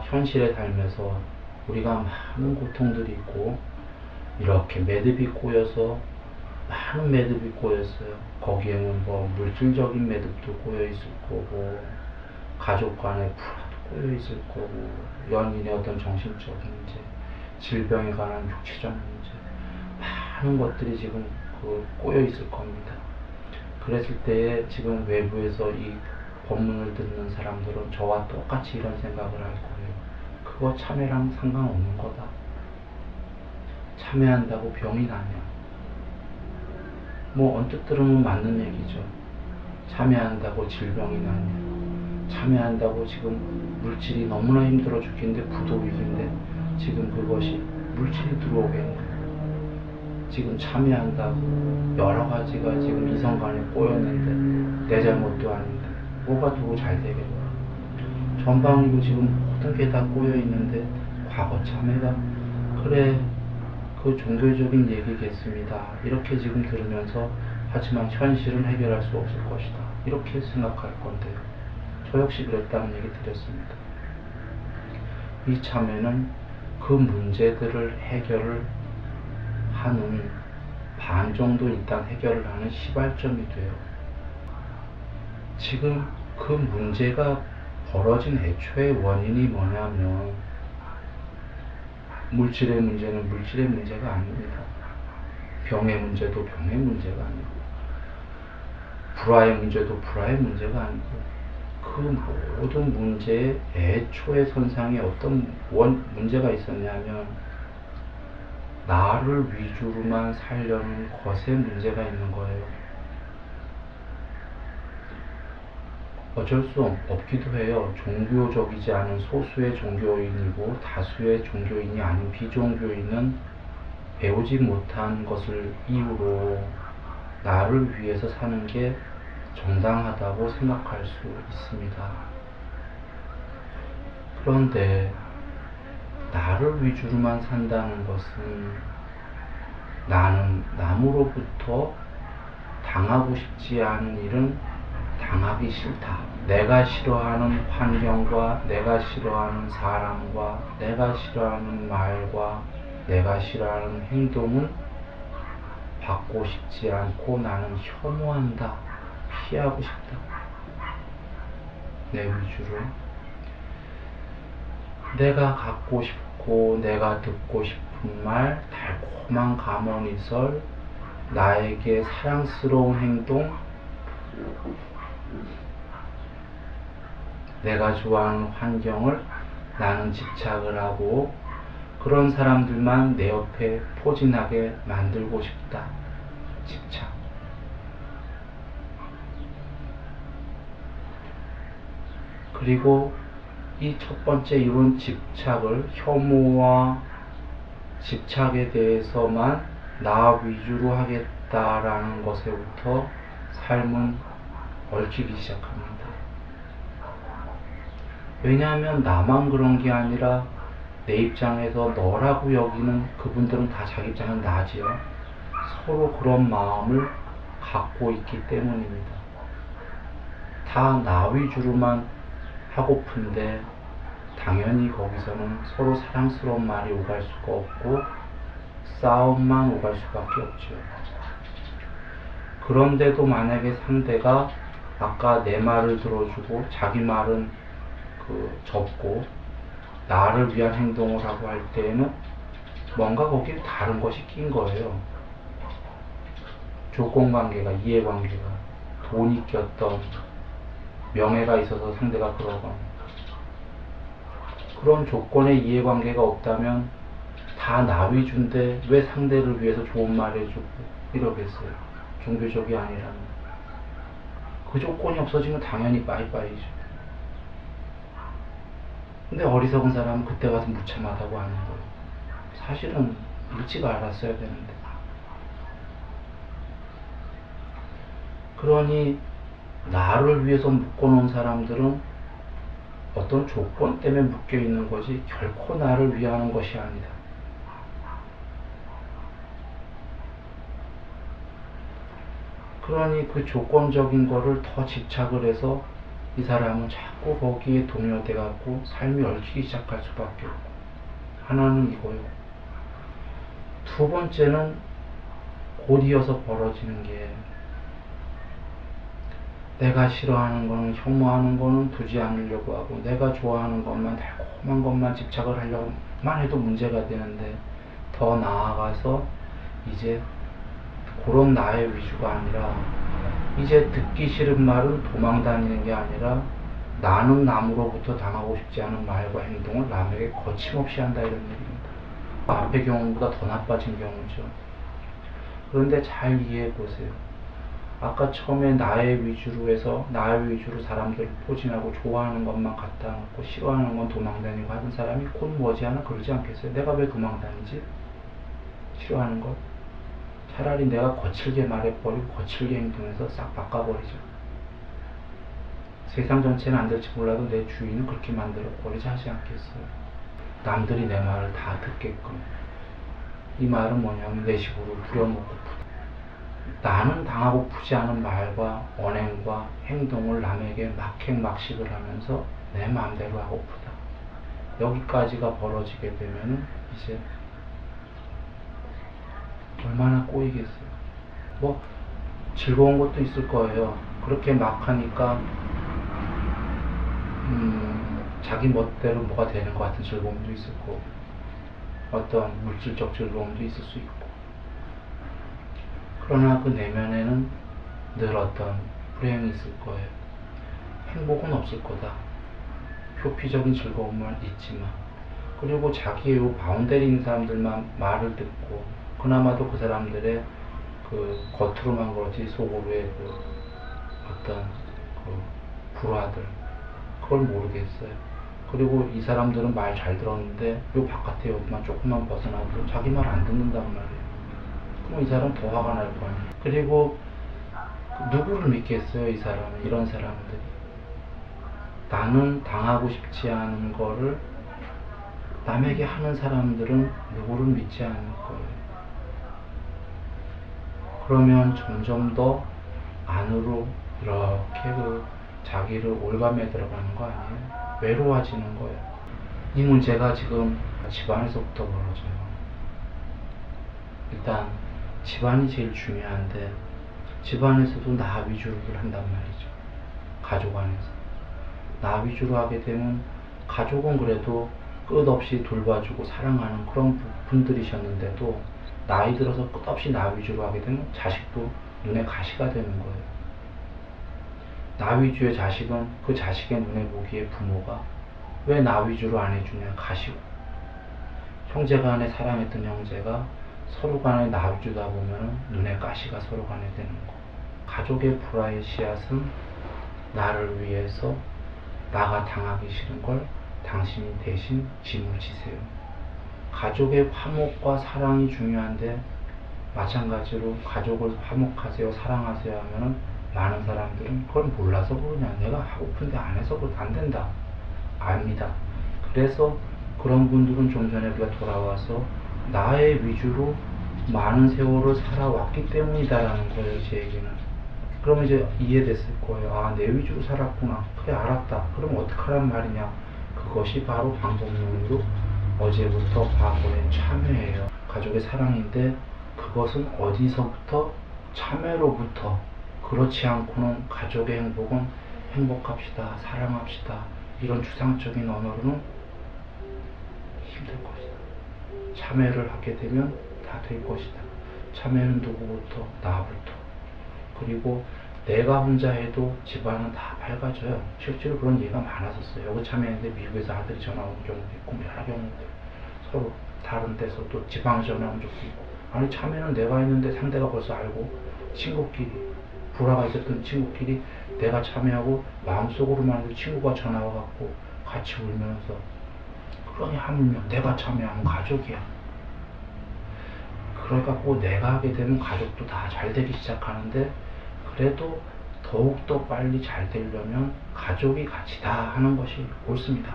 현실에 살면서 우리가 많은 고통들이 있고 이렇게 매듭이 꼬여서 많은 매듭이 꼬였어요. 거기에는 뭐 물질적인 매듭도 꼬여 있을 거고 가족 간의 불화도 꼬여 있을 거고 연인의 어떤 정신적인 문제, 질병에 관한 육체적 문제, 많은 것들이 지금 꼬여 있을 겁니다. 그랬을 때에 지금 외부에서 이 법문을 듣는 사람들은 저와 똑같이 이런 생각을 할 거예요. 그거 참회랑 상관없는 거다. 참회한다고 병이 나냐? 뭐 언뜻 들으면 맞는 얘기죠. 참회한다고 질병이 나냐? 참회한다고 지금 물질이 너무나 힘들어 죽겠는데 부도위기인데 지금 그것이 물질이 들어오겠네. 지금 참여한다고 여러 가지가 지금 이성간에 꼬였는데 내 잘못도 아닌데 뭐가 더 잘 되겠나. 전방위로 지금 모든 게 다 꼬여있는데 과거 참회가 그래 그 종교적인 얘기겠습니다. 이렇게 지금 들으면서 하지만 현실은 해결할 수 없을 것이다. 이렇게 생각할 건데요. 저 역시 그랬다는 얘기 드렸습니다. 이 참회는 그 문제들을 해결을 하는 반 정도 일단 해결을 하는 시발점이 돼요. 지금 그 문제가 벌어진 애초의 원인이 뭐냐면 물질의 문제는 물질의 문제가 아닙니다. 병의 문제도 병의 문제가 아니고 불화의 문제도 불화의 문제가 아니고 그 모든 문제의 애초의 선상에 어떤 문제가 있었냐면 나를 위주로만 살려는 것에 문제가 있는 거예요. 어쩔 수 없기도 해요. 종교적이지 않은 소수의 종교인이고 다수의 종교인이 아닌 비종교인은 배우지 못한 것을 이유로 나를 위해서 사는 게 정당하다고 생각할 수 있습니다. 그런데 나를 위주로만 산다는 것은 나는 남으로부터 당하고 싶지 않은 일은 당하기 싫다. 내가 싫어하는 환경과 내가 싫어하는 사람과 내가 싫어하는 말과 내가 싫어하는 행동은 받고 싶지 않고 나는 혐오한다. 피하고 싶다. 내 위주로 내가 갖고 싶고 내가 듣고 싶은 말, 달콤한 감언이설, 나에게 사랑스러운 행동, 내가 좋아하는 환경을 나는 집착을 하고 그런 사람들만 내 옆에 포진하게 만들고 싶다. 집착. 그리고 이 첫 번째 이런 집착을 혐오와 집착에 대해서만 나 위주로 하겠다라는 것에부터 삶은 얽히기 시작합니다. 왜냐하면 나만 그런 게 아니라 내 입장에서 너라고 여기는 그분들은 다 자기 입장은 나지요. 서로 그런 마음을 갖고 있기 때문입니다. 다 나 위주로만 하고픈데 당연히 거기서는 서로 사랑스러운 말이 오갈 수가 없고 싸움만 오갈 수밖에 없죠. 그런데도 만약에 상대가 아까 내 말을 들어주고 자기 말은 접고 나를 위한 행동을 하고 할 때에는 뭔가 거기에 다른 것이 낀 거예요. 조건관계가, 이해관계가, 돈이 꼈던, 명예가 있어서 상대가 그러건 그런 조건의 이해관계가 없다면 다 나 위주인데 왜 상대를 위해서 좋은 말 해주고 이러겠어요. 종교적이 아니라면. 그 조건이 없어지면 당연히 빠이빠이죠. 근데 어리석은 사람은 그때 가서 무참하다고 하는 거예요. 사실은 일찍 알았어야 되는데. 그러니 나를 위해서 묶어놓은 사람들은 어떤 조건 때문에 묶여있는 것이 결코 나를 위하는 것이 아니다. 그러니 그 조건적인 거를 더 집착을 해서 이 사람은 자꾸 거기에 동요돼 갖고 삶이 얽히기 시작할 수밖에 없고. 하나는 이거요. 두 번째는 곧 이어서 벌어지는 게, 내가 싫어하는 거는, 혐오하는 거는 두지 않으려고 하고, 내가 좋아하는 것만, 달콤한 것만 집착을 하려고만 해도 문제가 되는데, 더 나아가서 이제 그런 나의 위주가 아니라, 이제 듣기 싫은 말은 도망 다니는 게 아니라, 나는 남으로부터 당하고 싶지 않은 말과 행동을 남에게 거침없이 한다, 이런 얘기입니다. 앞의 경우보다 더 나빠진 경우죠. 그런데 잘 이해해 보세요. 아까 처음에 나의 위주로 해서 나의 위주로 사람들을 포진하고 좋아하는 것만 갖다 놓고 싫어하는 건 도망다니고 하는 사람이 곧 머지않아 그러지 않겠어요? 내가 왜 도망다니지? 싫어하는 것? 차라리 내가 거칠게 말해버리고 거칠게 행동해서 싹 바꿔버리죠. 세상 전체는 안 될지 몰라도 내 주인은 그렇게 만들어버리지 하지 않겠어요? 남들이 내 말을 다 듣게끔. 이 말은 뭐냐면 내 식으로 부려먹고, 나는 당하고프지 않은 말과 언행과 행동을 남에게 막행막식을 하면서 내 마음대로 하고프다. 여기까지가 벌어지게 되면은 이제 얼마나 꼬이겠어요. 뭐 즐거운 것도 있을 거예요. 그렇게 막 하니까 자기 멋대로 뭐가 되는 것 같은 즐거움도 있을 거고, 어떤 물질적 즐거움도 있을 수 있고. 그러나 그 내면에는 늘 어떤 불행이 있을 거예요. 행복은 없을 거다. 표피적인 즐거움은 있지만. 그리고 자기의 요 바운더리 있는 사람들만 말을 듣고, 그나마도 그 사람들의 그 겉으로만 그렇지 속으로의 그 어떤 그 불화들, 그걸 모르겠어요. 그리고 이 사람들은 말 잘 들었는데 요 바깥에 여기만 조금만 벗어나도 자기 말 안 듣는단 말이에요. 그럼 이 사람 더 화가 날 거 아니에요. 그리고 누구를 믿겠어요, 이 사람은. 이런 사람들이 나는 당하고 싶지 않은 거를 남에게 하는 사람들은 누구를 믿지 않을 거예요. 그러면 점점 더 안으로 이렇게 자기를 올가매 들어가는 거 아니에요? 외로워지는 거예요. 이 문제가 지금 집안에서부터 벌어져요. 일단 집안이 제일 중요한데, 집안에서도 나 위주로 한단 말이죠. 가족 안에서 나 위주로 하게 되면, 가족은 그래도 끝없이 돌봐주고 사랑하는 그런 분들이셨는데도 나이 들어서 끝없이 나 위주로 하게 되면 자식도 눈에 가시가 되는 거예요. 나 위주의 자식은 그 자식의 눈에 보기에 부모가 왜 나 위주로 안 해주냐, 가시고. 형제 간에 사랑했던 형제가 서로 간에 나 위주다 보면 눈에 가시가 서로 간에 되는 거. 가족의 불화의 씨앗은 나를 위해서 나가 당하기 싫은 걸 당신이 대신 짐을 지세요. 가족의 화목과 사랑이 중요한데, 마찬가지로 가족을 화목하세요, 사랑하세요 하면은 많은 사람들은 그걸 몰라서 그러냐, 내가 하고픈데 안 해서 안 된다. 압니다. 그래서 그런 분들은 좀 전에 우리가 돌아와서 나의 위주로 많은 세월을 살아왔기 때문이다라는 거예요, 제 얘기는. 그러면 이제 이해됐을 거예요. 아, 내 위주로 살았구나. 그래, 알았다. 그럼 어떡하란 말이냐. 그것이 바로 방법론으로 어제부터 과거의 참회예요. 가족의 사랑인데, 그것은 어디서부터? 참회로부터. 그렇지 않고는 가족의 행복은 행복합시다, 사랑합시다, 이런 추상적인 언어로는 힘들 것이다. 참회를 하게 되면 다 될 것이다. 참회는 누구부터? 나부터. 그리고 내가 혼자 해도 집안은 다 밝아져요. 실제로 그런 예가 많았었어요. 여기 참회했는데 미국에서 아들이 전화 온 경우도 있고, 여러 경우들. 서로 다른 데서 또 지방 전화 온 적도 있고. 아니, 참회는 내가 했는데 상대가 벌써 알고, 친구끼리, 불화가 있었던 친구끼리 내가 참여하고 마음속으로만 해도 친구가 전화 와갖고 같이 울면서, 그러니 하물며 내가 참여하면 가족이야. 그래갖고 내가 하게 되면 가족도 다 잘 되기 시작하는데, 그래도 더욱더 빨리 잘 되려면 가족이 같이 다 하는 것이 옳습니다.